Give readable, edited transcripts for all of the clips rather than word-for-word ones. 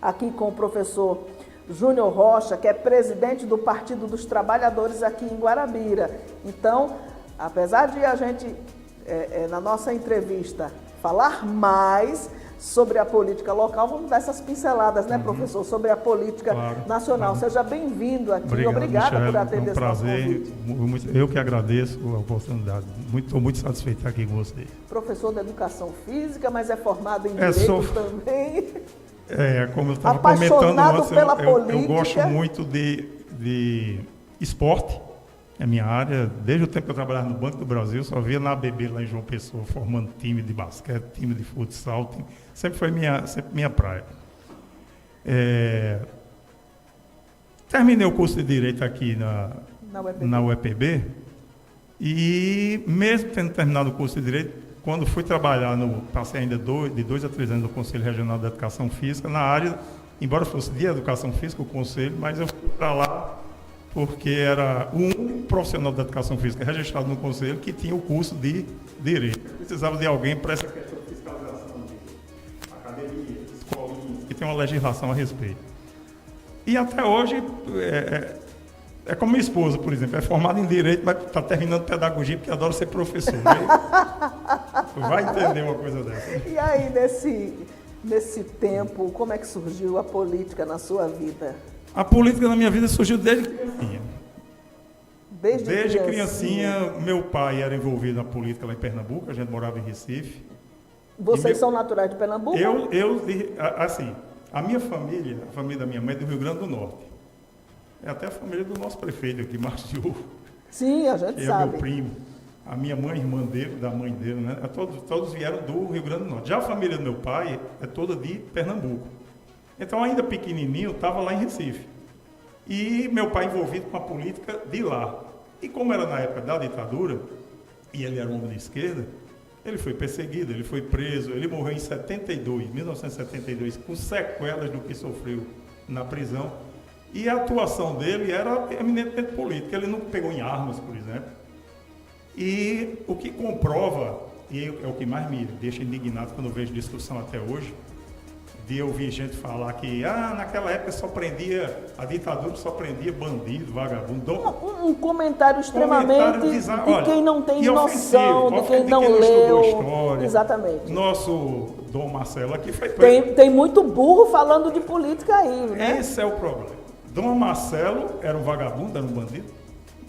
aqui com o professor Júnior Rocha, que é presidente do Partido dos Trabalhadores aqui em Guarabira. Então, apesar de a gente, na nossa entrevista, falar mais sobre a política local, vamos dar essas pinceladas, né, professor, sobre a política nacional. Seja bem-vindo aqui. Obrigada por atender esse nosso convite. Eu que agradeço a oportunidade. Estou muito satisfeito de estar aqui com vocês. Professor de Educação Física, mas é formado em Direito também. Como eu estava comentando antes, pela política. Eu gosto muito de esporte. É minha área. Desde o tempo que eu trabalhava no Banco do Brasil, só via na ABB lá em João Pessoa, formando time de basquete, time de futsal. Sempre foi minha praia. Terminei o curso de Direito aqui na UEPB. E mesmo tendo terminado o curso de Direito, quando fui trabalhar, passei ainda de 2 a 3 anos no Conselho Regional de Educação Física, na área, embora fosse de Educação Física o Conselho, mas eu fui para lá porque era o único profissional de Educação Física registrado no Conselho que tinha o curso de Direito. Eu precisava de alguém para essa questão de fiscalização de academia, escolinha, que tem uma legislação a respeito. E até hoje, é como minha esposa, por exemplo, é formada em Direito, mas está terminando Pedagogia porque adora ser professor. Vai entender uma coisa dessa. E aí, nesse tempo, como é que surgiu a política na sua vida? A política na minha vida surgiu desde criancinha. Desde criancinha, meu pai era envolvido na política lá em Pernambuco, a gente morava em Recife. Vocês são naturais de Pernambuco? Assim, a minha família, a família da minha mãe é do Rio Grande do Norte. É até a família do nosso prefeito aqui, Marcos Diogo. Sim, a gente sabe. É meu primo. A minha mãe, irmã dele, da mãe dele, né? Todos vieram do Rio Grande do Norte. Já a família do meu pai é toda de Pernambuco. Então, ainda pequenininho, estava lá em Recife. E meu pai envolvido com a política de lá. E como era na época da ditadura, e ele era um homem de esquerda, ele foi perseguido, ele foi preso, ele morreu em 1972, com sequelas do que sofreu na prisão. E a atuação dele era eminentemente política, ele não pegou em armas, por exemplo. E o que comprova, e é o que mais me deixa indignado quando eu vejo discussão até hoje, de ouvir gente falar que naquela época a ditadura só prendia bandido, vagabundo. Um comentário extremamente de quem não tem noção, de quem não leu. História. Exatamente. Nosso Dom Marcelo aqui foi preso. Tem muito burro falando de política aí, né? Esse é o problema. Dom Marcelo era um vagabundo, era um bandido.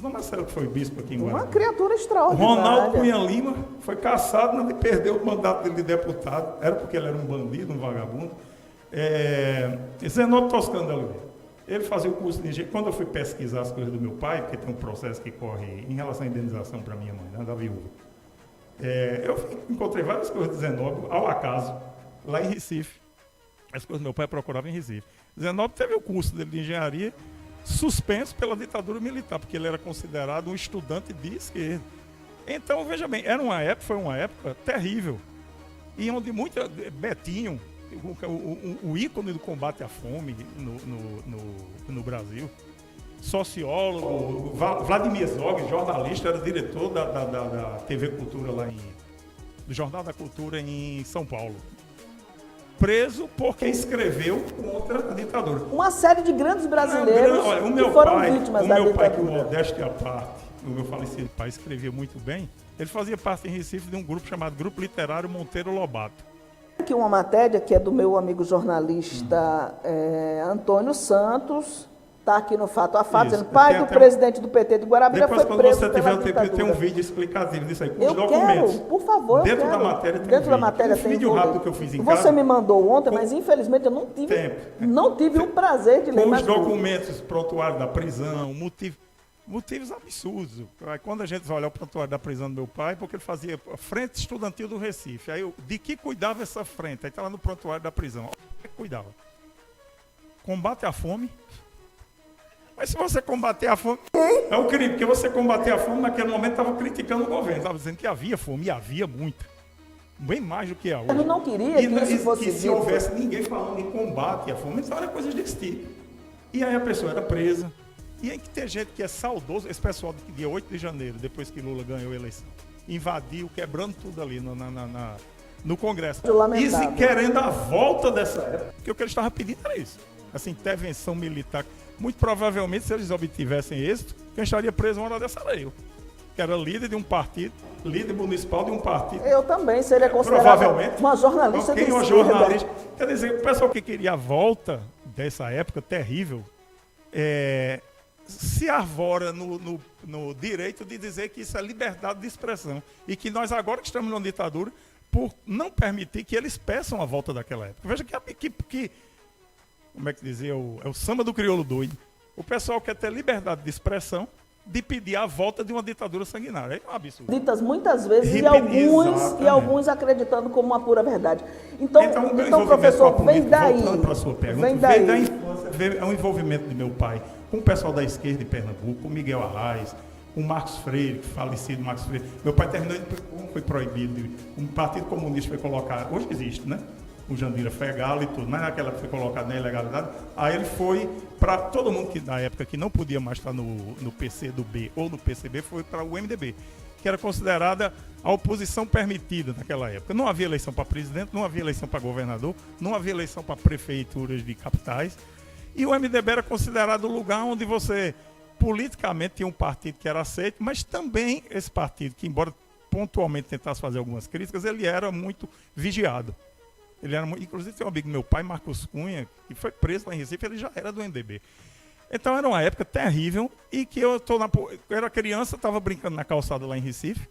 Dom Marcelo que foi bispo aqui em Guarabira. Uma criatura extraordinária. Ronaldo Cunha Lima foi cassado, não perdeu o mandato dele de deputado. Era porque ele era um bandido, um vagabundo. Zenóbio Toscano da Oliveira. Ele fazia o curso de engenharia. Quando eu fui pesquisar as coisas do meu pai, porque tem um processo que corre em relação à indenização para minha mãe, né, da viúva, eu encontrei várias coisas de Zenóbio, ao acaso, lá em Recife. As coisas do meu pai procurava em Recife. Zenóbio teve o curso dele de engenharia suspenso pela ditadura militar, porque ele era considerado um estudante de esquerda. Então, veja bem, foi uma época terrível, e onde Betinho, o ícone do combate à fome no Brasil, sociólogo, Vladimir Zog, jornalista, era diretor da TV Cultura do Jornal da Cultura em São Paulo. Preso porque escreveu contra a ditadura. Uma série de grandes brasileiros que foram vítimas da ditadura. O meu pai, que modéstia à parte, o meu falecido pai, escrevia muito bem, ele fazia parte em Recife de um grupo chamado Grupo Literário Monteiro Lobato. Aqui uma matéria que é do meu amigo jornalista Antônio Santos, está aqui no Fato a Fato, dizendo pai do presidente do PT de Guarabira foi preso pela ditadura. Depois, quando você tiver o tempo, tem um vídeo explicativo disso aí, com os documentos. Quero, por favor, dentro da matéria tem da matéria tem vídeo rápido que eu fiz em casa. Você me mandou ontem, mas infelizmente eu não tive o prazer de ler. Com os documentos, prontuário da prisão, motivos absurdos. Aí, quando a gente vai olhar o prontuário da prisão do meu pai, porque ele fazia a frente estudantil do Recife. Aí de que cuidava essa frente? Aí está lá no prontuário da prisão. O que cuidava? Combate à fome. Mas se você combater a fome, é um crime, porque você combater a fome naquele momento estava criticando o governo, estava dizendo que havia fome, e havia muita. Bem mais do que há hoje. Eu não queria que isso fosse que se houvesse ninguém falando em combate à fome, isso era coisas desse tipo. E aí a pessoa era presa. E aí que tem gente que é saudoso, esse pessoal de dia 8 de janeiro, depois que Lula ganhou a eleição, invadiu, quebrando tudo ali no Congresso. Lamentável. E se querendo a volta dessa época, porque o que eles estavam pedindo era isso. Essa intervenção militar. Muito provavelmente, se eles obtivessem êxito, quem estaria preso uma hora dessa era eu. Que era líder de um partido, líder municipal de um partido. Eu também seria considerada uma jornalista de esquerda. Jornalista. Quer dizer, o pessoal que queria a volta dessa época terrível, se arvora no direito de dizer que isso é liberdade de expressão. E que nós agora que estamos numa ditadura, por não permitir que eles peçam a volta daquela época. Veja que como é que dizia, é o samba do crioulo doido. O pessoal quer ter liberdade de expressão, de pedir a volta de uma ditadura sanguinária. É um absurdo. Ditas muitas vezes e alguns acreditando como uma pura verdade. Então professor, vem daí. Voltando para a sua pergunta, vem daí. Da infância, é um envolvimento de meu pai com o pessoal da esquerda de Pernambuco, com Miguel Arraes, com Marcos Freire, falecido Marcos Freire. Meu pai terminou, foi proibido, um partido comunista foi colocado, hoje existe, né? O Jandira Fegali e tudo, mas naquela foi colocado na ilegalidade. Aí ele foi para todo mundo que na época que não podia mais estar no PCdoB ou no PCB, foi para o MDB, que era considerada a oposição permitida naquela época. Não havia eleição para presidente, não havia eleição para governador, não havia eleição para prefeituras de capitais. E o MDB era considerado o lugar onde você politicamente tinha um partido que era aceito, mas também esse partido, que embora pontualmente tentasse fazer algumas críticas, ele era muito vigiado. Inclusive tem um amigo do meu pai, Marcos Cunha, que foi preso lá em Recife, ele já era do MDB. Então era uma época terrível e que eu era criança, estava brincando na calçada lá em Recife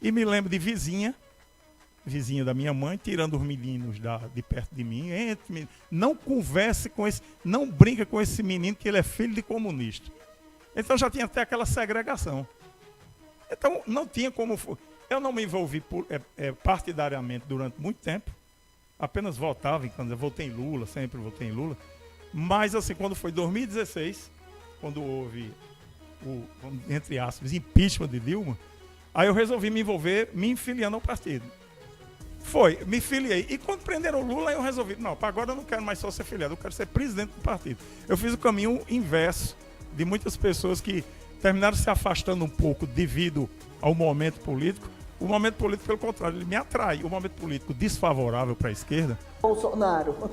e me lembro de vizinha da minha mãe, tirando os meninos de perto de mim. Não converse com esse, não brinca com esse menino que ele é filho de comunista. Então já tinha até aquela segregação. Então não tinha como... Eu não me envolvi partidariamente durante muito tempo. Apenas votava, quando eu votei em Lula, sempre votei em Lula. Mas, assim, quando foi 2016, quando houve o, entre aspas, impeachment de Dilma, aí eu resolvi me envolver, me filiando ao partido. Me filiei. E quando prenderam o Lula, eu resolvi, não, para agora eu não quero mais só ser filiado, eu quero ser presidente do partido. Eu fiz o caminho inverso de muitas pessoas que terminaram se afastando um pouco devido ao momento político. O momento político, pelo contrário, ele me atrai. O momento político desfavorável para a esquerda. Bolsonaro,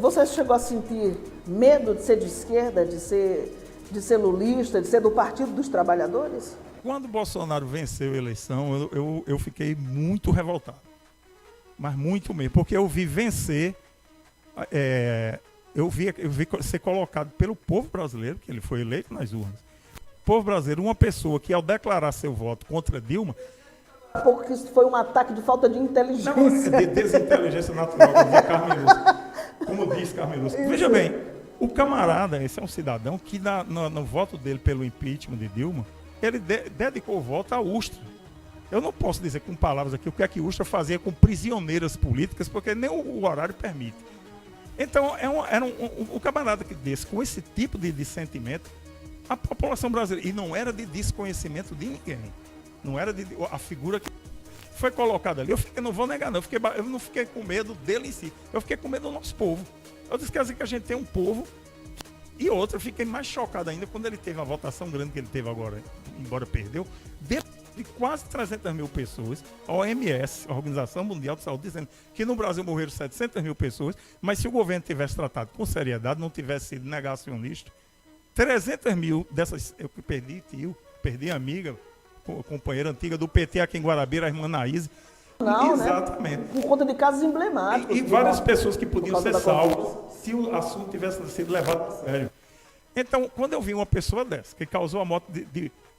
você chegou a sentir medo de ser de esquerda, de ser lulista, de ser do Partido dos Trabalhadores? Quando Bolsonaro venceu a eleição, eu fiquei muito revoltado. Mas muito mesmo, porque eu vi vencer, eu vi ser colocado pelo povo brasileiro, que ele foi eleito nas urnas. O povo brasileiro, uma pessoa que ao declarar seu voto contra Dilma... pouco que isso foi um ataque de falta de inteligência. Não, de desinteligência natural, como diz Carmen Lúcia. Veja bem, o camarada, esse é um cidadão que no voto dele pelo impeachment de Dilma, ele dedicou o voto à Ustra. Eu não posso dizer com palavras aqui o que é que Ustra fazia com prisioneiras políticas, porque nem o horário permite. Então, era um camarada que desse, com esse tipo de sentimento, a população brasileira, e não era de desconhecimento de ninguém, não era a figura que foi colocada ali. Eu não vou negar, não. Eu não fiquei com medo dele em si. Eu fiquei com medo do nosso povo. Eu disse, quer dizer que a gente tem um povo. E outra, eu fiquei mais chocado ainda quando ele teve uma votação grande que ele teve agora, embora perdeu, de quase 300 mil pessoas, a OMS, a Organização Mundial de Saúde, dizendo que no Brasil morreram 700 mil pessoas, mas se o governo tivesse tratado com seriedade, não tivesse sido negacionista, 300 mil dessas, eu perdi tio, perdi amiga, companheira antiga do PT aqui em Guarabira, a irmã Naíse. Não, exatamente. Né? Por conta de casos emblemáticos. E várias pessoas que podiam ser salvas se o assunto tivesse sido levado a sério. Então, quando eu vi uma pessoa dessa, que causou a morte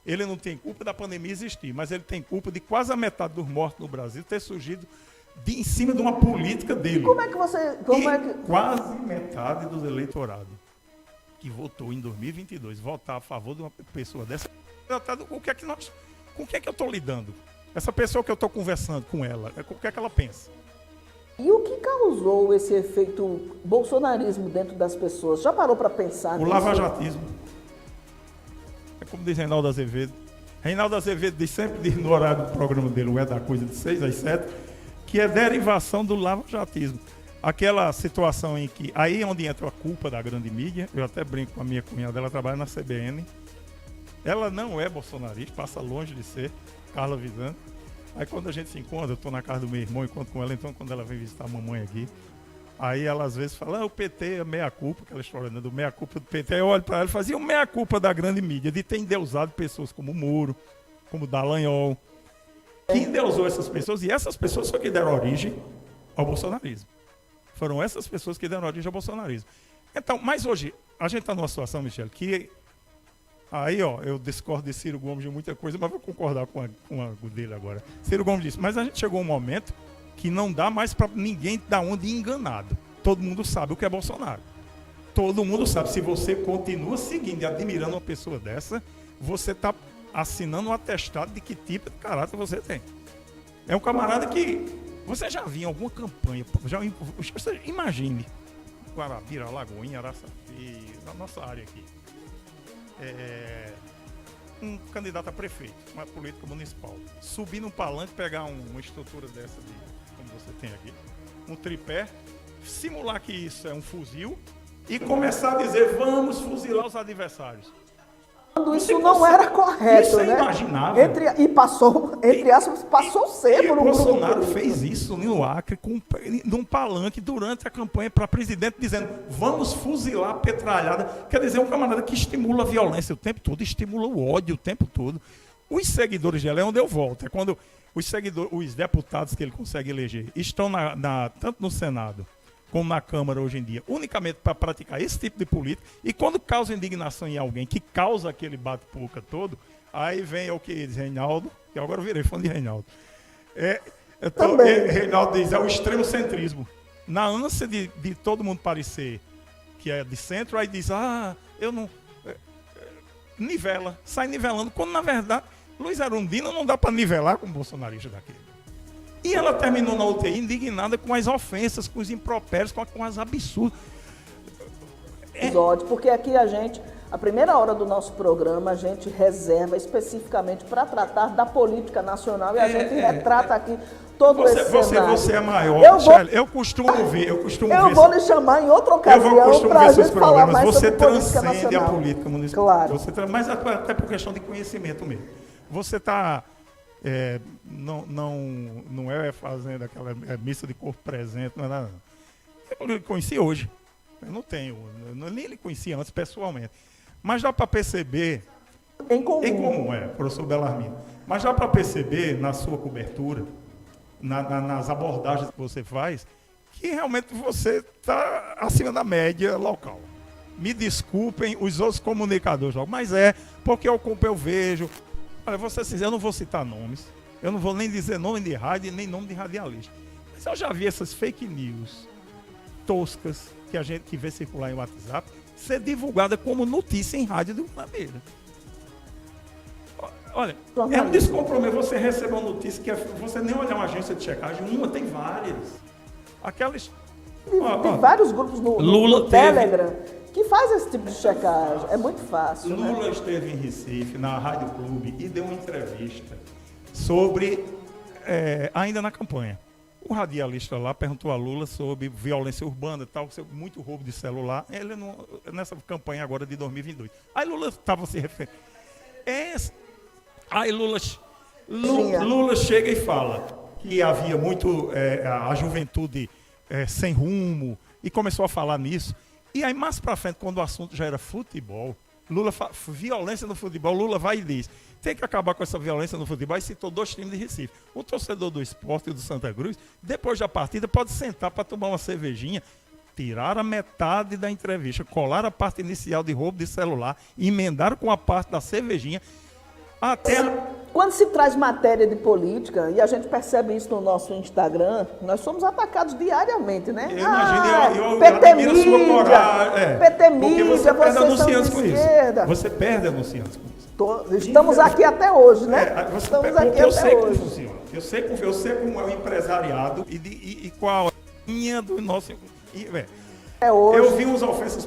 ele não tem culpa da pandemia existir, mas ele tem culpa de quase a metade dos mortos no Brasil ter surgido em cima de uma política dele. E como é que você... Quase metade dos eleitorados que votou em 2022 votar a favor de uma pessoa dessa, com que é que eu estou lidando? Essa pessoa que eu estou conversando com ela, o que é que ela pensa? E o que causou esse efeito bolsonarismo dentro das pessoas? Já parou para pensar nisso? O lavajatismo. É como diz Reinaldo Azevedo. Reinaldo Azevedo sempre diz no horário do programa dele, o É da Coisa, de 6 às 7, que é derivação do lavajatismo. Aquela situação em que, aí é onde entra a culpa da grande mídia, eu até brinco com a minha cunhada, ela trabalha na CBN, ela não é bolsonarista, passa longe de ser, Carla Visano. Aí quando a gente se encontra, eu estou na casa do meu irmão, encontro com ela, então quando ela vem visitar a mamãe aqui, aí ela às vezes fala, o PT é meia-culpa, aquela história, né, do meia-culpa do PT. Aí eu olho para ela e fazia o meia-culpa da grande mídia, de ter endeusado pessoas como Moro, como Dallagnol, que endeusou essas pessoas, e essas pessoas foi que deram origem ao bolsonarismo. Foram essas pessoas que deram origem ao bolsonarismo. Então, mas hoje, a gente está numa situação, Michele, que aí, ó, eu discordo de Ciro Gomes de muita coisa, mas vou concordar com a dele agora. Ciro Gomes disse, mas a gente chegou a um momento que não dá mais para ninguém dar onde ir enganado. Todo mundo sabe o que é Bolsonaro. Todo mundo sabe. Se você continua seguindo e admirando uma pessoa dessa, você está assinando um atestado de que tipo de caráter você tem. É um camarada que... Você já viu em alguma campanha, você imagine, Guarabira, Lagoinha, Araçaí, na nossa área aqui, um candidato a prefeito, uma política municipal, subir num palanque, pegar uma estrutura dessa, como você tem aqui, um tripé, simular que isso é um fuzil e começar a dizer, vamos fuzilar os adversários. Quando isso não era correto, isso é né? imaginável. E passou, entre aspas, passou ser por um Bolsonaro fez isso no Acre, num palanque, durante a campanha para presidente, dizendo, vamos fuzilar a petralhada. Quer dizer, um camarada que estimula a violência o tempo todo, estimula o ódio o tempo todo. Os seguidores dele é onde eu volto. É quando os deputados que ele consegue eleger estão tanto no Senado como na Câmara hoje em dia, unicamente para praticar esse tipo de política, e quando causa indignação em alguém que causa aquele bate-boca todo, aí vem o que diz Reinaldo, que agora eu virei fã de Reinaldo. Reinaldo diz, é o extremo centrismo. Na ânsia de todo mundo parecer que é de centro, aí diz, eu não... nivela, sai nivelando, quando na verdade, Luiz Erundina não dá para nivelar com o bolsonarista daquele. E ela terminou na UTI indignada com as ofensas, com os impropérios, com as absurdas. Episódio, porque aqui a primeira hora do nosso programa, a gente reserva especificamente para tratar da política nacional e a gente retrata aqui todo esse cenário. Você é maior, eu costumo ver. Eu vou lhe chamar em outra ocasião para a gente falar mais sobre política nacional. Você transcende a política municipal. Claro. Mas até por questão de conhecimento mesmo. Você está... não é fazendo aquela missa de corpo presente, não é nada. Eu lhe conheci hoje. Eu não tenho, nem lhe conhecia antes pessoalmente. Mas dá para perceber. Em comum, professor Bellarmino. Mas dá para perceber na sua cobertura, nas abordagens que você faz, que realmente você está acima da média local. Me desculpem os outros comunicadores, mas porque eu vejo. Olha, eu não vou citar nomes, eu não vou nem dizer nome de rádio, nem nome de radialista. Mas eu já vi essas fake news toscas que vê circular em WhatsApp ser divulgada como notícia em rádio de uma beira. Olha, é um descompromisso você receber uma notícia que você nem olhar uma agência de checagem, tem várias. Aquelas... Tem vários grupos no Telegram que faz esse tipo de checagem. É muito fácil. Lula esteve em Recife, na Rádio Clube, e deu uma entrevista sobre, ainda na campanha. O radialista lá perguntou a Lula sobre violência urbana, muito roubo de celular. Ele nessa campanha agora de 2022. Aí Lula estava se referindo. Aí Lula chega e fala que havia muito a juventude sem rumo, e começou a falar nisso. E aí, mais para frente, quando o assunto já era futebol, violência no futebol, Lula vai e diz, tem que acabar com essa violência no futebol, e citou 2 times de Recife. O torcedor do Sport e do Santa Cruz, depois da partida, pode sentar para tomar uma cervejinha, tirar a metade da entrevista, colar a parte inicial de roubo de celular, emendar com a parte da cervejinha, Quando se traz matéria de política, e a gente percebe isso no nosso Instagram, nós somos atacados diariamente, né? Eu imagino, eu PT admiro a sua coragem. PT mídia, você perde anunciantes com isso. Você perde anunciantes com isso. Estamos aqui até hoje, né? Estamos aqui até hoje. Funciona. Eu sei como é o empresariado e qual é a linha do nosso... Eu vi umas ofensas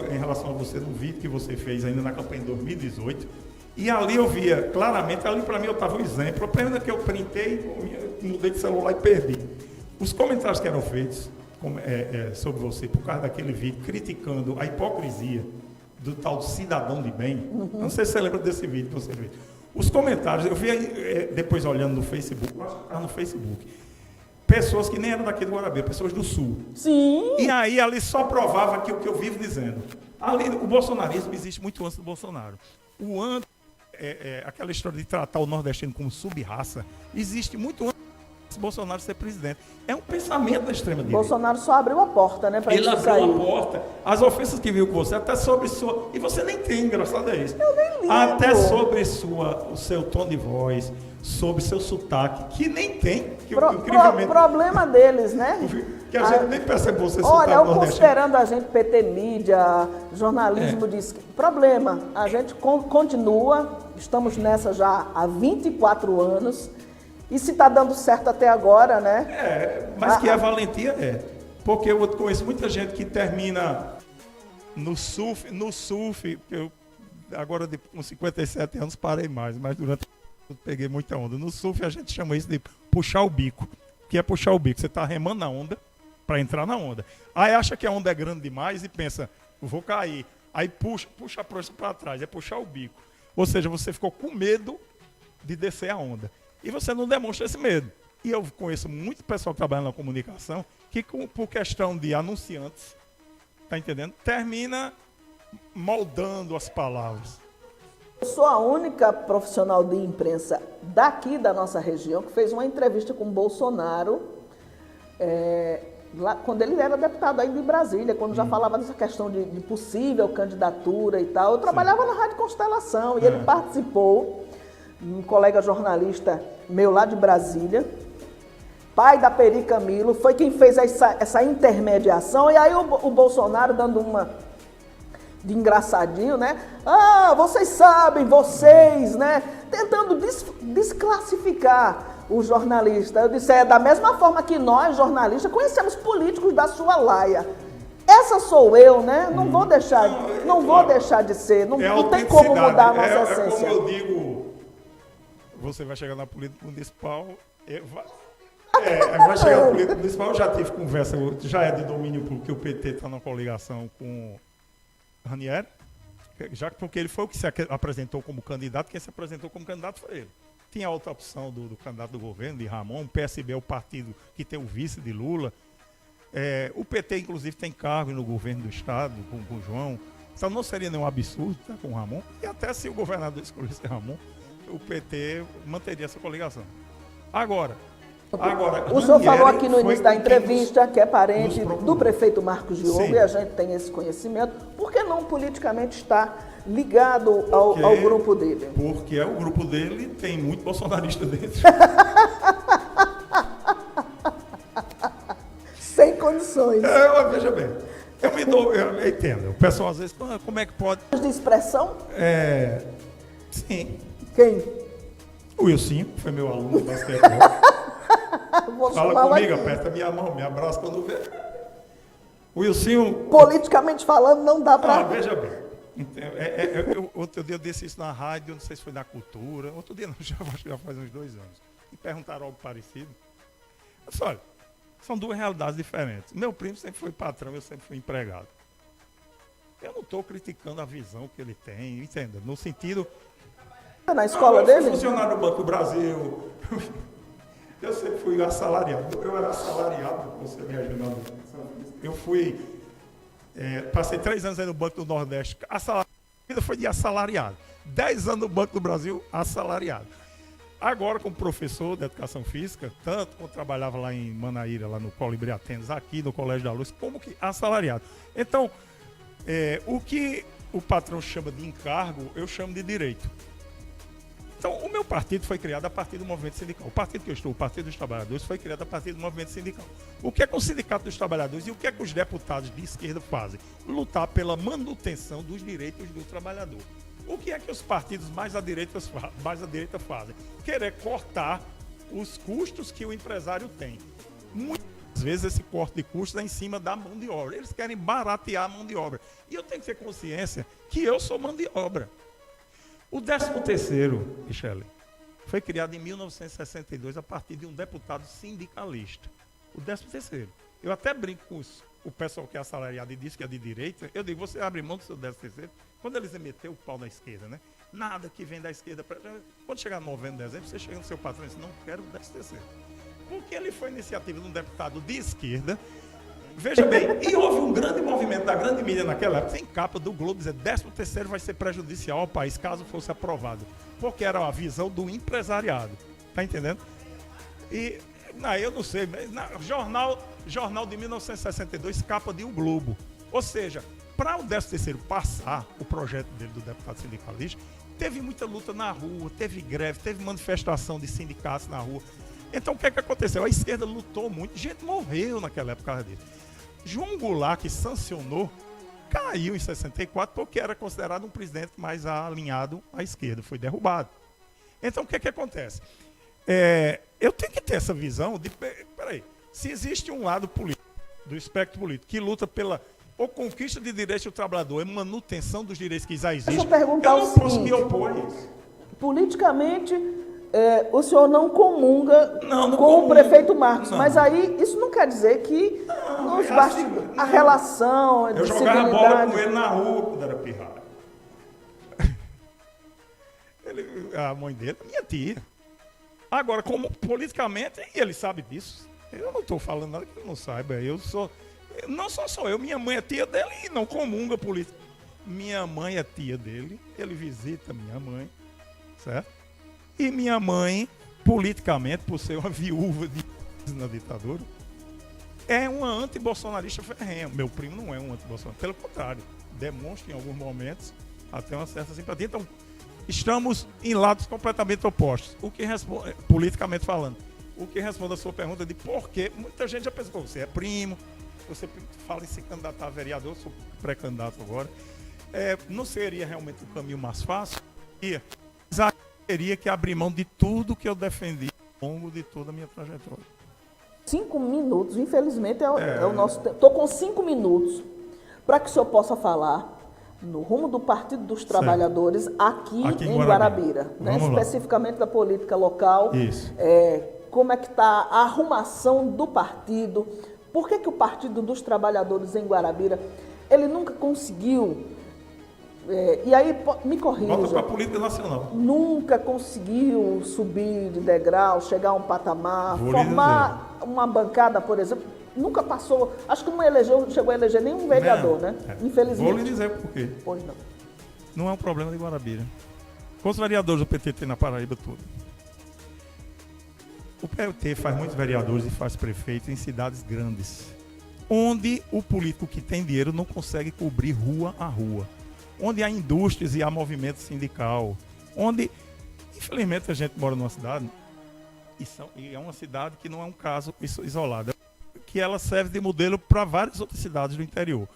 em relação a você no vídeo que você fez ainda na campanha de 2018. E ali eu via claramente, ali para mim eu estava um exemplo. A pena que eu printei, mudei de celular e perdi. Os comentários que eram feitos sobre você, por causa daquele vídeo, criticando a hipocrisia do tal cidadão de bem. Não sei se você lembra desse vídeo que você fez. Os comentários, eu vi depois olhando no Facebook, eu acho que estava no Facebook, pessoas que nem eram daqui do Guarabira, pessoas do Sul. Sim. E aí ali só provava que o que eu vivo dizendo. Ali, o bolsonarismo existe muito antes do Bolsonaro. Aquela história de tratar o nordestino como sub-raça, existe muito antes do Bolsonaro ser presidente. É um pensamento da extrema-direita. Bolsonaro só abriu a porta, né, para ele isso abriu sair. a porta. As ofensas que viu com você, até sobre sua... E você nem tem, engraçado é isso. Eu nem lembro. Até sobre o seu tom de voz, sobre seu sotaque, que nem tem. Que, incrivelmente... Problema deles, né? Que a gente nem percebe você Olha, sotaque eu nordestino. considerando a gente PT Mídia, jornalismo de esquerda, problema, a gente continua, estamos nessa já há 24 anos, e se está dando certo até agora, né? Mas que a valentia porque eu conheço muita gente que termina no surf, eu agora com 57 anos parei mais, mas durante eu peguei muita onda. No surf a gente chama isso de puxar o bico. O que é puxar o bico? Você está remando na onda para entrar na onda. Aí acha que a onda é grande demais e pensa, vou cair. Aí puxa a prancha para trás, é puxar o bico. Ou seja, você ficou com medo de descer a onda. E você não demonstra esse medo. E eu conheço muito pessoal que trabalha na comunicação que, por questão de anunciantes, tá entendendo? Termina moldando as palavras. Eu sou a única profissional de imprensa daqui da nossa região que fez uma entrevista com o Bolsonaro, lá, quando ele era deputado ainda em Brasília, quando já falava dessa questão de possível candidatura e tal. Eu trabalhava na Rádio Constelação e ele participou, um colega jornalista meu lá de Brasília, pai da Peri Camilo, foi quem fez essa intermediação, e aí o Bolsonaro dando uma de engraçadinho, né? Ah, vocês sabem, né? Tentando desclassificar o jornalista. Eu disse, da mesma forma que nós, jornalistas, conhecemos políticos da sua laia. Essa sou eu, né? Não vou deixar, vou deixar de ser. Não tem como mudar a nossa essência. Como eu digo, você vai chegar na política municipal, vai chegar na política municipal, eu já tive conversa, já é de domínio público que o PT está na coligação com Ranieri, já porque ele foi o que se apresentou como candidato, quem se apresentou como candidato foi ele. Tinha outra opção do candidato do governo, de Ramon, o PSB é o partido que tem o vice de Lula. O PT, inclusive, tem cargo no governo do estado, com o João. Então não seria nenhum absurdo com o Ramon. E até se o governador escolhesse Ramon, o PT manteria essa coligação. Agora o senhor falou aqui no início da entrevista que é parente do prefeito Marcos Diogo, e a gente tem esse conhecimento. Por que não politicamente está ligado ao grupo dele? Porque o grupo dele tem muito bolsonarista dentro. Sem condições. Veja bem, eu entendo. O pessoal às vezes, como é que pode... De expressão? Sim. Quem? O Wilson, foi meu aluno de basquetebol. Fala comigo, aperta minha mão, me abraça quando vê. O Wilson... Politicamente falando, não dá para... veja bem. Outro dia eu disse isso na rádio, não sei se foi na Cultura. Outro dia não, já faz uns 2 anos. E perguntaram algo parecido. Eu disse, olha, são 2 realidades diferentes. Meu primo sempre foi patrão, eu sempre fui empregado. Eu não estou criticando a visão que ele tem, entenda, no sentido... Na escola dele? Eu fui funcionário do Banco do Brasil. Eu sempre fui assalariado. Eu era assalariado, você me ajudando. Eu fui... passei 3 anos aí no Banco do Nordeste. A vida foi de assalariado. 10 anos no Banco do Brasil, assalariado. Agora, como professor de Educação Física, tanto quando trabalhava lá em Manaíra, lá no Colibri Atenas, aqui no Colégio da Luz, como que assalariado. Então, o que o patrão chama de encargo, eu chamo de direito. Então, o meu partido foi criado a partir do movimento sindical. O partido que eu estou, o Partido dos Trabalhadores, foi criado a partir do movimento sindical. O que é que o Sindicato dos Trabalhadores e o que é que os deputados de esquerda fazem? Lutar pela manutenção dos direitos do trabalhador. O que é que os partidos mais à direita fazem? Querer cortar os custos que o empresário tem. Muitas vezes esse corte de custos é em cima da mão de obra. Eles querem baratear a mão de obra. E eu tenho que ter consciência que eu sou mão de obra. O 13º, Michele, foi criado em 1962 a partir de um deputado sindicalista. O 13º. Eu até brinco com o pessoal que é assalariado e diz que é de direita, eu digo, você abre mão do seu 13º, quando eles meteram o pau na esquerda, né? Nada que vem da esquerda. Quando chegar novembro, dezembro, você chega no seu patrão e diz, não quero o 13º. Porque ele foi iniciativa de um deputado de esquerda. Veja bem, e houve um grande movimento da grande mídia naquela época, sem capa do Globo, dizer 13º vai ser prejudicial ao país caso fosse aprovado. Porque era a visão do empresariado. Tá entendendo? E, não, eu não sei, jornal de 1962, capa de O Globo. Ou seja, para o 13º passar o projeto dele, do deputado sindicalista, teve muita luta na rua, teve greve, teve manifestação de sindicatos na rua. Então, o que é que aconteceu? A esquerda lutou muito, gente morreu naquela época por causa disso. João Goulart, que sancionou, caiu em 64 porque era considerado um presidente mais alinhado à esquerda, foi derrubado. Então, o que é que acontece? Eu tenho que ter essa visão de, peraí, se existe um lado político, do espectro político, que luta pela ou conquista de direitos do trabalhador e manutenção dos direitos que já existem, eu não posso me opor a isso. Politicamente, o senhor não comunga com o prefeito Marcos, mas aí isso não quer dizer que nos bastidores, a relação, eu jogava bola com ele na rua quando era pirralho. A mãe dele é minha tia. Agora, como politicamente, e ele sabe disso, eu não estou falando nada que ele não saiba, não só sou eu, minha mãe é tia dele e não comunga política. Minha mãe é tia dele, ele visita minha mãe, certo? E minha mãe, politicamente, por ser uma viúva na ditadura, é uma anti-bolsonarista ferrenha. Meu primo não é um anti-bolsonarista, pelo contrário, demonstra em alguns momentos até uma certa simpatia. Então, estamos em lados completamente opostos. O que responde, politicamente falando, o que responde a sua pergunta de por quê, muita gente já pensou, você é primo, você fala em se candidatar a vereador, eu sou pré-candidato agora, não seria realmente o caminho mais fácil? Mas teria que abrir mão de tudo que eu defendi ao longo de toda a minha trajetória. 5 minutos, infelizmente, é o nosso tempo. Estou com 5 minutos para que o senhor possa falar no rumo do Partido dos Trabalhadores aqui em Guarabira, né? Especificamente da política local. Isso. Como é que está a arrumação do partido? Por que o Partido dos Trabalhadores em Guarabira, ele nunca conseguiu, e aí me corrija, volta para a política nacional. Nunca conseguiu subir de degrau, chegar a um patamar, formar uma bancada, por exemplo, nunca passou, acho que não chegou a eleger nenhum vereador, né? Infelizmente. Vou lhe dizer por quê. Pois não. Não é um problema de Guarabira. Quantos vereadores do PT tem na Paraíba toda? O PT faz muitos vereadores e faz prefeitos em cidades grandes, onde o político que tem dinheiro não consegue cobrir rua a rua, onde há indústrias e há movimento sindical, onde, infelizmente, a gente mora numa cidade, e é uma cidade que não é um caso isolado, que ela serve de modelo para várias outras cidades do interior,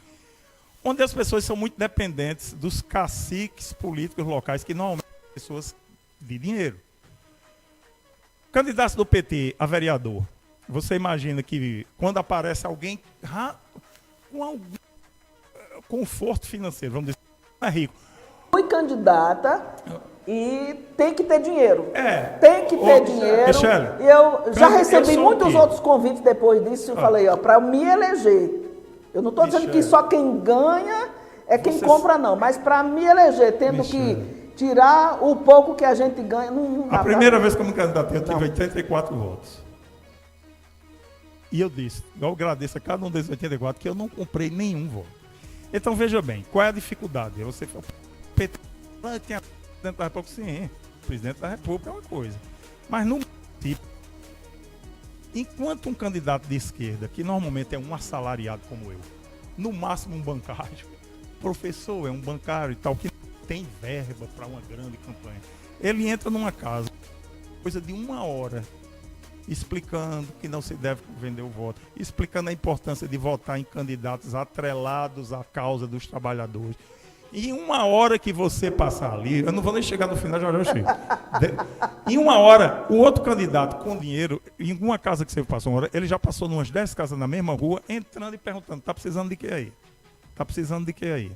onde as pessoas são muito dependentes dos caciques políticos locais, que normalmente são pessoas de dinheiro. Candidato do PT a vereador, você imagina que quando aparece alguém com algum conforto financeiro, vamos dizer, não é rico. Fui candidata e tem que ter dinheiro. Tem que ter dinheiro. Michele, eu já recebi muitos outros convites depois disso. Eu falei, para me eleger. Eu não estou dizendo que só quem ganha é quem compra, não. Mas para me eleger, tendo que tirar o pouco que a gente ganha, não dá. A primeira vez que eu me candidatei, eu tive 84 votos. E eu disse, eu agradeço a cada um desses 84, que eu não comprei nenhum voto. Então, veja bem, qual é a dificuldade? Você fala, o PT tinha presidente da República, sim, o presidente da República é uma coisa. Mas, no tipo, enquanto um candidato de esquerda, que normalmente é um assalariado como eu, no máximo um bancário, professor é um bancário e tal, que tem verba para uma grande campanha, ele entra numa casa, coisa de 1 hora, explicando que não se deve vender o voto, explicando a importância de votar em candidatos atrelados à causa dos trabalhadores. E em 1 hora que você passar ali, eu não vou nem chegar no final, já eu chego. Em 1 hora, o outro candidato com dinheiro, em uma casa que você passou 1 hora, ele já passou umas 10 casas na mesma rua, entrando e perguntando, tá precisando de que aí? Tá precisando de que aí?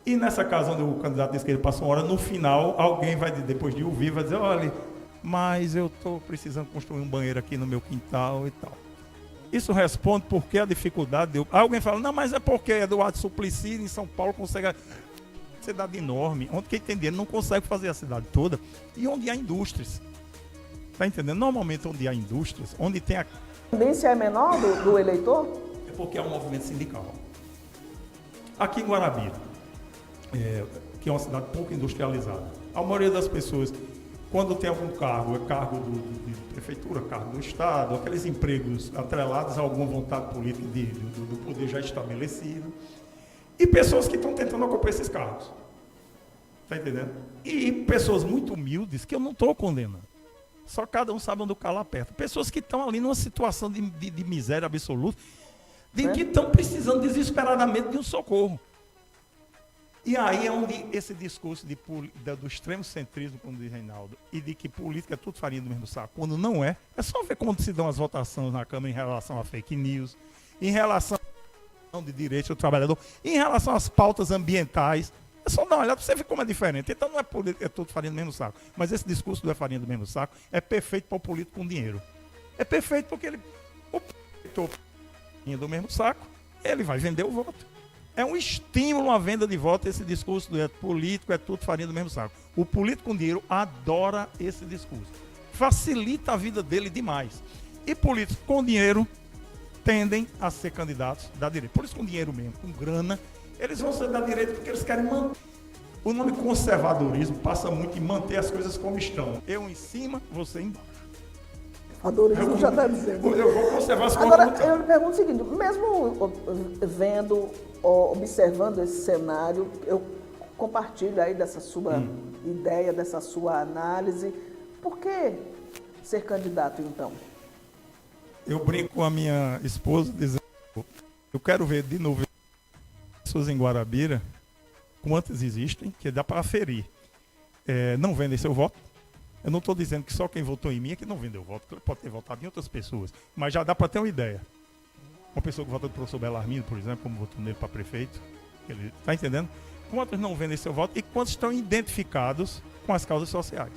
E nessa casa onde o candidato disse que ele passou 1 hora, no final, alguém vai, depois de ouvir, vai dizer, olha, mas eu estou precisando construir um banheiro aqui no meu quintal e tal. Isso responde porque a dificuldade de... Alguém fala, não, mas é porque Eduardo Suplicy em São Paulo consegue... Cidade enorme, onde quem tem dinheiro não consegue fazer a cidade toda, e onde há indústrias. Está entendendo? Normalmente onde há indústrias, onde tem a... A tendência é menor do eleitor? É porque há um movimento sindical. Aqui em Guarabira, que é uma cidade pouco industrializada, a maioria das pessoas, quando tem algum cargo, é cargo de prefeitura, cargo do Estado, aqueles empregos atrelados a alguma vontade política do poder já estabelecido, e pessoas que estão tentando ocupar esses cargos. Está entendendo? E pessoas muito humildes que eu não estou condenando. Só cada um sabe onde o calo aperta. Pessoas que estão ali numa situação de miséria absoluta, de que estão precisando desesperadamente de um socorro. E aí é onde esse discurso do extremo centrismo, como diz Reinaldo, e de que política é tudo farinha do mesmo saco, quando não é só ver como se dão as votações na Câmara em relação a fake news, em relação de direito do trabalhador, em relação às pautas ambientais. É só dar uma olhada para você ver como é diferente. Então não é política, é tudo farinha do mesmo saco. Mas esse discurso do é farinha do mesmo saco é perfeito para o político com dinheiro. É perfeito porque o político do mesmo saco, ele vai vender o voto. É um estímulo à venda de voto esse discurso do político é tudo farinha do mesmo saco. O político com dinheiro adora esse discurso. Facilita a vida dele demais. E políticos com dinheiro tendem a ser candidatos da direita. Por isso, com dinheiro mesmo, com grana, eles vão ser da direita porque eles querem manter. O nome conservadorismo passa muito em manter as coisas como estão. Eu em cima, você embaixo. Conservadorismo já está dizendo. Eu vou conservar as coisas. Agora, eu me pergunto o seguinte, mesmo vendo, observando esse cenário, eu compartilho aí dessa sua ideia, dessa sua análise. Por que ser candidato, então? Eu brinco com a minha esposa dizendo, eu quero ver de novo pessoas em Guarabira, quantas existem, que dá para aferir. Não vendem seu voto. Eu não estou dizendo que só quem votou em mim é que não vendeu o voto, ele pode ter votado em outras pessoas, mas já dá para ter uma ideia. Uma pessoa que votou no professor Belarmino, por exemplo, como votou nele para prefeito, ele está entendendo? Quantos não vendem seu voto e quantos estão identificados com as causas sociais.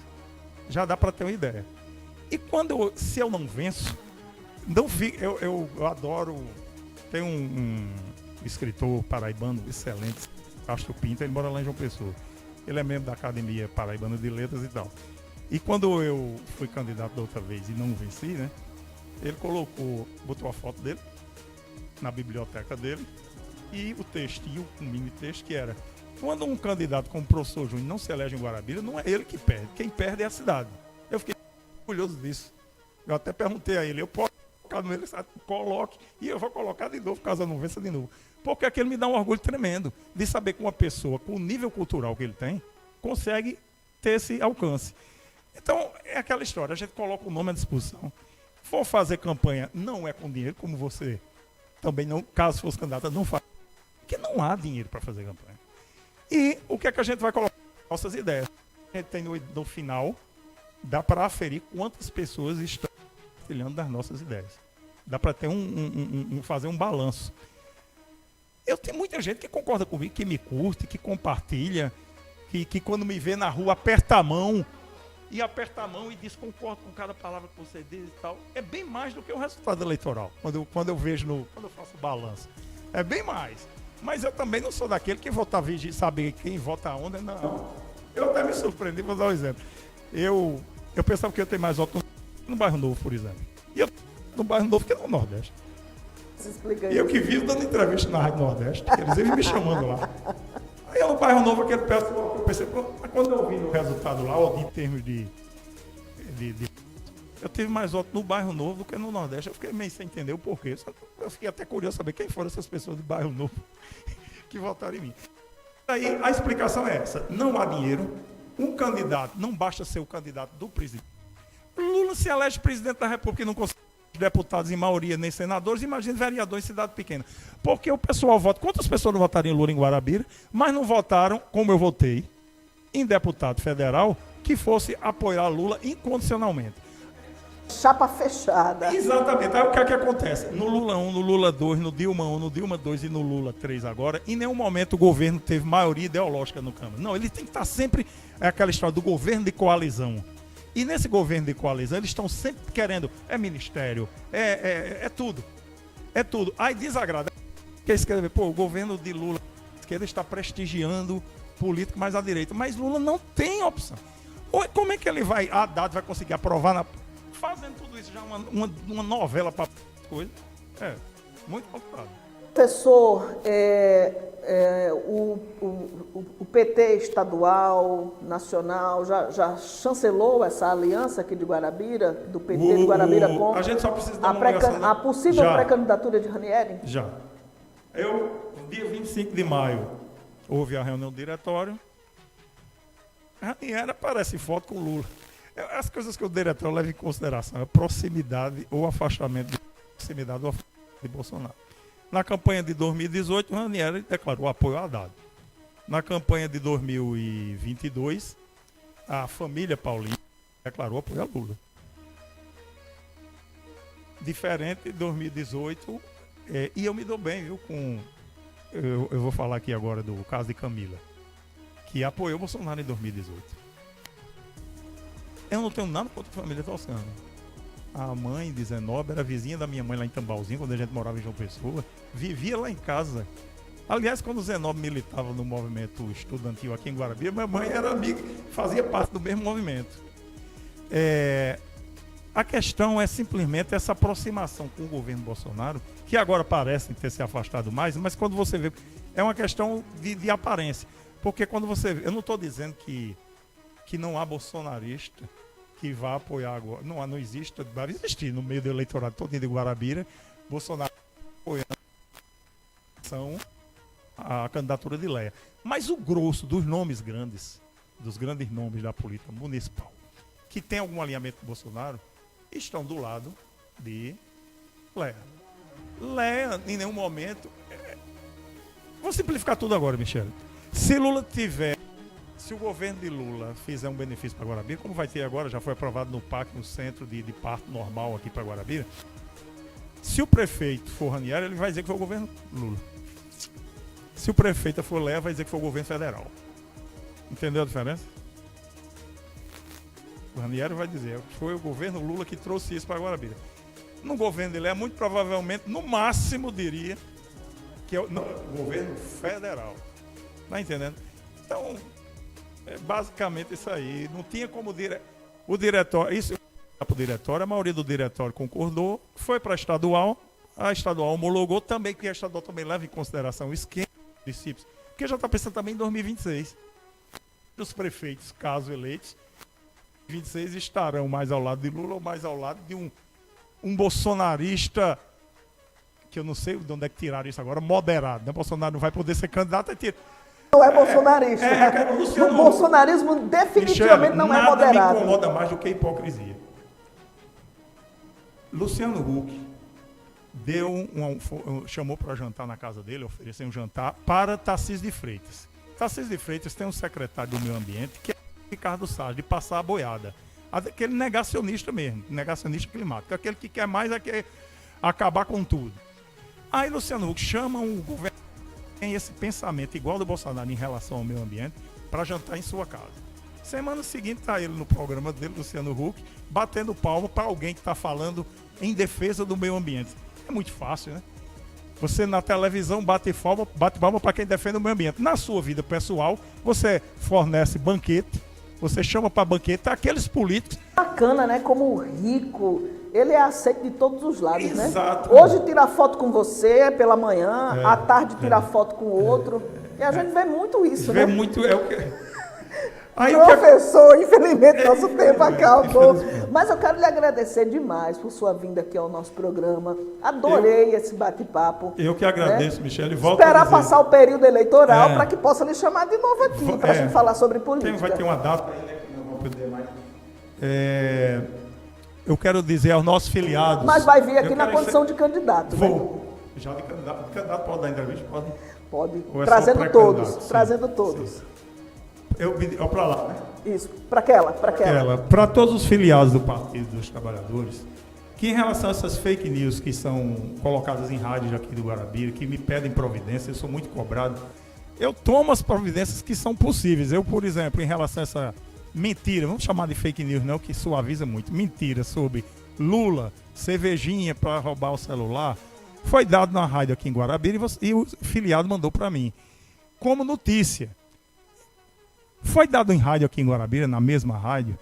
Já dá para ter uma ideia. E se eu não venço, eu adoro. Tem um escritor paraibano excelente, Castro Pinto, ele mora lá em João Pessoa. Ele é membro da Academia Paraibana de Letras e tal. E quando eu fui candidato da outra vez e não venci, né? Ele botou a foto dele na biblioteca dele e o textinho, um mini texto que era: quando um candidato como o professor Júnior não se elege em Guarabira, não é ele que perde, quem perde é a cidade. Eu fiquei orgulhoso disso. Eu até perguntei a ele, eu posso colocar no ele, coloque, e eu vou colocar de novo, caso eu não vença de novo. Porque aquilo me dá um orgulho tremendo de saber que uma pessoa com o nível cultural que ele tem, consegue ter esse alcance. Então, é aquela história, a gente coloca o nome à disposição. For fazer campanha, não é com dinheiro, como você também não, caso fosse candidato, não faz. Porque não há dinheiro para fazer campanha. E o que é que a gente vai colocar? Nossas ideias. A gente tem no final, dá para aferir quantas pessoas estão partilhando das nossas ideias. Dá para ter fazer um balanço. Eu tenho muita gente que concorda comigo, que me curte, que compartilha, que quando me vê na rua aperta a mão e diz concordo com cada palavra que você diz e tal. É bem mais do que o resultado eleitoral, quando eu vejo, quando eu faço o balanço. É bem mais. Mas eu também não sou daquele que vota e saber quem vota onde, não. Eu até me surpreendi, vou dar um exemplo. Eu pensava que eu ia ter mais voto no Bairro Novo, por exemplo. E eu no Bairro Novo que no Nordeste. Você explica e eu que vivo dando entrevista na Rádio Nordeste, eles vivem me chamando lá. Aí no Bairro Novo, aquele pessoal, eu pensei, quando eu vi o resultado lá, em termos de eu tive mais voto no Bairro Novo do que no Nordeste. Eu fiquei meio sem entender o porquê. Eu fiquei até curioso saber quem foram essas pessoas do Bairro Novo que votaram em mim. Aí a explicação é essa: não há dinheiro. Um candidato, não basta ser o candidato do presidente. Lula se elege presidente da República e não consegue deputados em maioria, nem senadores, imagine vereador em cidade pequena. Porque o pessoal vota. Quantas pessoas não votaram em Lula em Guarabira, mas não votaram, como eu votei, em deputado federal que fosse apoiar Lula incondicionalmente? Chapa fechada. Exatamente. Aí o que é que acontece? No Lula 1, no Lula 2, no Dilma 1, no Dilma 2 e no Lula 3 agora, em nenhum momento o governo teve maioria ideológica no Câmara. Não, ele tem que estar sempre, aquela história do governo de coalizão. E nesse governo de coalizão, eles estão sempre querendo, ministério, é tudo. É tudo. Aí desagrada. Quer escrever, o governo de Lula, a esquerda está prestigiando político mais à direita. Mas Lula não tem opção. Como é que ele vai, a Haddad vai conseguir aprovar, fazendo tudo isso já uma novela para coisa? Muito complicado. Professor, o PT estadual, nacional, já chancelou essa aliança aqui de Guarabira, do PT de Guarabira com a gente só precisa dar uma a possível pré-candidatura de Ranieri? Já. Dia 25 de maio, houve a reunião do diretório. Ranieri aparece em foto com Lula. As coisas que o diretório leva em consideração é proximidade ou afastamento de Bolsonaro. Na campanha de 2018, Ranieri declarou apoio a Haddad. Na campanha de 2022, a família Paulista declarou apoio a Lula. Diferente de 2018, e eu me dou bem, viu, eu vou falar aqui agora do caso de Camila, que apoiou o Bolsonaro em 2018. Eu não tenho nada contra a família Toscano. A mãe de Zenob era vizinha da minha mãe lá em Tambalzinho, quando a gente morava em João Pessoa. Vivia lá em casa. Aliás, quando o Zenob militava no movimento estudantil aqui em Guarabira, minha mãe era amiga, fazia parte do mesmo movimento. A questão é simplesmente essa aproximação com o governo Bolsonaro, que agora parece ter se afastado mais, mas quando você vê, é uma questão de aparência. Porque quando você vê, eu não estou dizendo que não há bolsonarista que vá apoiar agora. Não existe, vai existir no meio do eleitorado todo de Guarabira, Bolsonaro apoiando a candidatura de Léa. Mas o grosso dos nomes grandes, dos grandes nomes da política municipal, que tem algum alinhamento com Bolsonaro, estão do lado de Léa. Léa, em nenhum momento... Vou simplificar tudo agora, Michele. Se o governo de Lula fizer um benefício para Guarabira, como vai ter agora, já foi aprovado no PAC, no centro de parto normal aqui para Guarabira, se o prefeito for Ranieri, ele vai dizer que foi o governo Lula. Se o prefeito for Léa, vai dizer que foi o governo federal. Entendeu a diferença? O Ranieri vai dizer que foi o governo Lula que trouxe isso para Guarabira. No governo de Léa, muito provavelmente, no máximo, diria que é o governo federal. Tá entendendo? Então, basicamente isso aí. Não tinha como o diretório. Isso para o diretório, a maioria do diretório concordou, foi para a estadual homologou também, que a estadual também leva em consideração o esquema dos municípios, porque já está pensando também em 2026. Os prefeitos, caso eleitos, 2026 estarão mais ao lado de Lula ou mais ao lado de um bolsonarista, que eu não sei de onde é que tiraram isso agora, moderado. Né? Bolsonaro não vai poder ser candidato a não é bolsonarista. O bolsonarismo definitivamente não é moderado. Nada me incomoda mais do que a hipocrisia. Luciano Huck chamou para jantar na casa dele, ofereceu um jantar para Tarcísio de Freitas. Tarcísio de Freitas tem um secretário do meio ambiente que é Ricardo Salles, de passar a boiada. Aquele negacionista mesmo, negacionista climático. Aquele que quer mais acabar com tudo. Aí Luciano Huck chama o governo que tem esse pensamento igual do Bolsonaro em relação ao meio ambiente para jantar em sua casa. Semana seguinte está ele no programa dele, Luciano Huck, batendo palma para alguém que está falando em defesa do meio ambiente. É muito fácil, né? Você na televisão bate palma para quem defende o meio ambiente. Na sua vida pessoal, você fornece banquete, você chama para banquete aqueles políticos. Bacana, né? Como rico, ele é aceito de todos os lados, Exato. Né? Hoje tira foto com você pela manhã, à tarde tira foto com o outro. E a gente vê muito isso, né? Vê muito, Professor, infelizmente nosso tempo acabou. Mas eu quero lhe agradecer demais por sua vinda aqui ao nosso programa. Adorei esse bate-papo. Eu que agradeço, né? Michele. Esperar passar o período eleitoral para que possa lhe chamar de novo aqui, para a gente falar sobre política. Vai ter uma data aí, né, que não vou poder mais. Eu quero dizer aos nossos filiados... Mas vai vir aqui na condição de candidato. Vou. Né? Já de candidato. O candidato pode dar entrevista? Pode. Trazendo todos. Trazendo todos. Sim. Para lá, né? Isso, para aquela. Para todos os filiados do Partido dos Trabalhadores, que em relação a essas fake news que são colocadas em rádios aqui do Guarabira, que me pedem providência, eu sou muito cobrado, eu tomo as providências que são possíveis. Eu, por exemplo, em relação a essa mentira, vamos chamar de fake news não, que suaviza muito, mentira sobre Lula, cervejinha para roubar o celular, Foi dado na rádio aqui em Guarabira e o filiado mandou para mim. Como notícia. Foi dado em rádio aqui em Guarabira, na mesma rádio,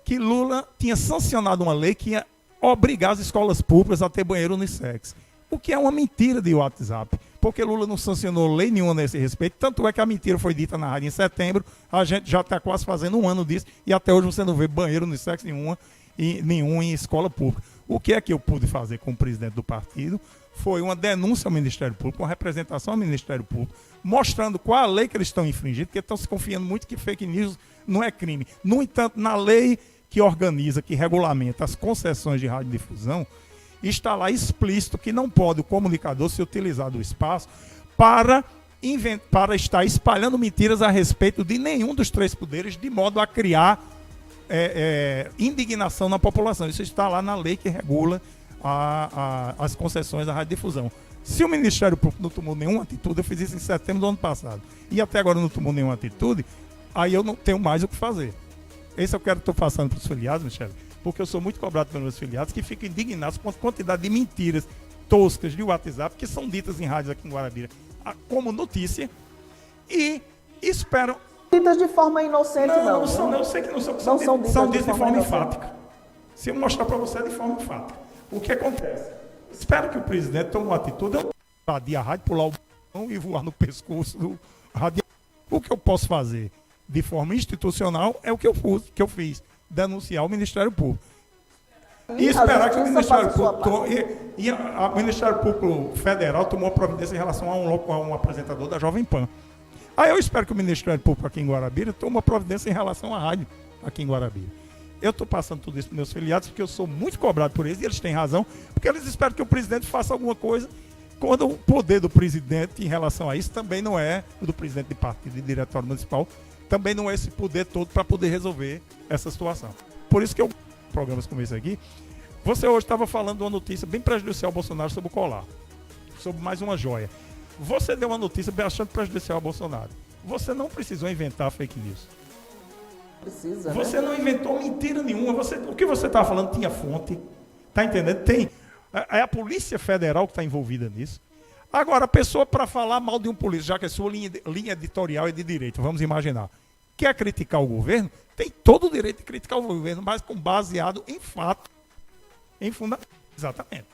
que Lula tinha sancionado uma lei que ia obrigar as escolas públicas a ter banheiro unissex. O que é uma mentira de WhatsApp. Porque Lula não sancionou lei nenhuma nesse respeito. Tanto é que a mentira foi dita na rádio em setembro. A gente já está quase fazendo um ano disso. E até hoje você não vê banheiro unissex nenhum em escola pública. O que é que eu pude fazer como presidente do partido? Foi uma denúncia ao Ministério Público, uma representação ao Ministério Público, mostrando qual a lei que eles estão infringindo, porque estão se confiando muito que fake news não é crime. No entanto, na lei que organiza, que regulamenta as concessões de radiodifusão, está lá explícito que não pode o comunicador se utilizar do espaço para estar espalhando mentiras a respeito de nenhum dos três poderes, de modo a criar indignação na população. Isso está lá na lei que regula as concessões da radiodifusão. Se o Ministério Público não tomou nenhuma atitude, eu fiz isso em setembro do ano passado, e até agora não tomou nenhuma atitude, aí eu não tenho mais o que fazer. Esse eu estou passando para os filiados, Michele, porque eu sou muito cobrado pelos meus filiados que ficam indignados com a quantidade de mentiras toscas de WhatsApp que são ditas em rádios aqui em Guarabira como notícia e esperam. Ditas de forma inocente, não. Não são, eu sei que não são. São ditas de forma enfática. Se eu mostrar para você, é de forma enfática. O que acontece? Espero que o presidente tome uma atitude. Eu invadir a rádio, pular o botão e voar no pescoço do radiador. O que eu posso fazer de forma institucional é o que eu fiz. Denunciar o Ministério Público. E esperar que o Ministério Público o Ministério Público Federal tomou providência em relação a um apresentador da Jovem Pan. Aí eu espero que o Ministério Público aqui em Guarabira tome uma providência em relação à rádio aqui em Guarabira. Eu estou passando tudo isso para meus filiados porque eu sou muito cobrado por eles e eles têm razão, porque eles esperam que o presidente faça alguma coisa quando o poder do presidente em relação a isso também não é o do presidente de partido e diretório municipal, também não é esse poder todo para poder resolver essa situação. Por isso que programas como esse aqui, você hoje estava falando de uma notícia bem prejudicial ao Bolsonaro sobre o colar, sobre mais uma joia. Você deu uma notícia bastante prejudicial ao Bolsonaro. Você não precisou inventar fake news. Precisa, você não inventou mentira nenhuma. O que você estava falando tinha fonte. Está entendendo? É a Polícia Federal que está envolvida nisso. Agora, a pessoa para falar mal de um polícia, já que a sua linha editorial é de direito, vamos imaginar, quer criticar o governo, tem todo o direito de criticar o governo, mas baseado em fato, em fundamento. Exatamente.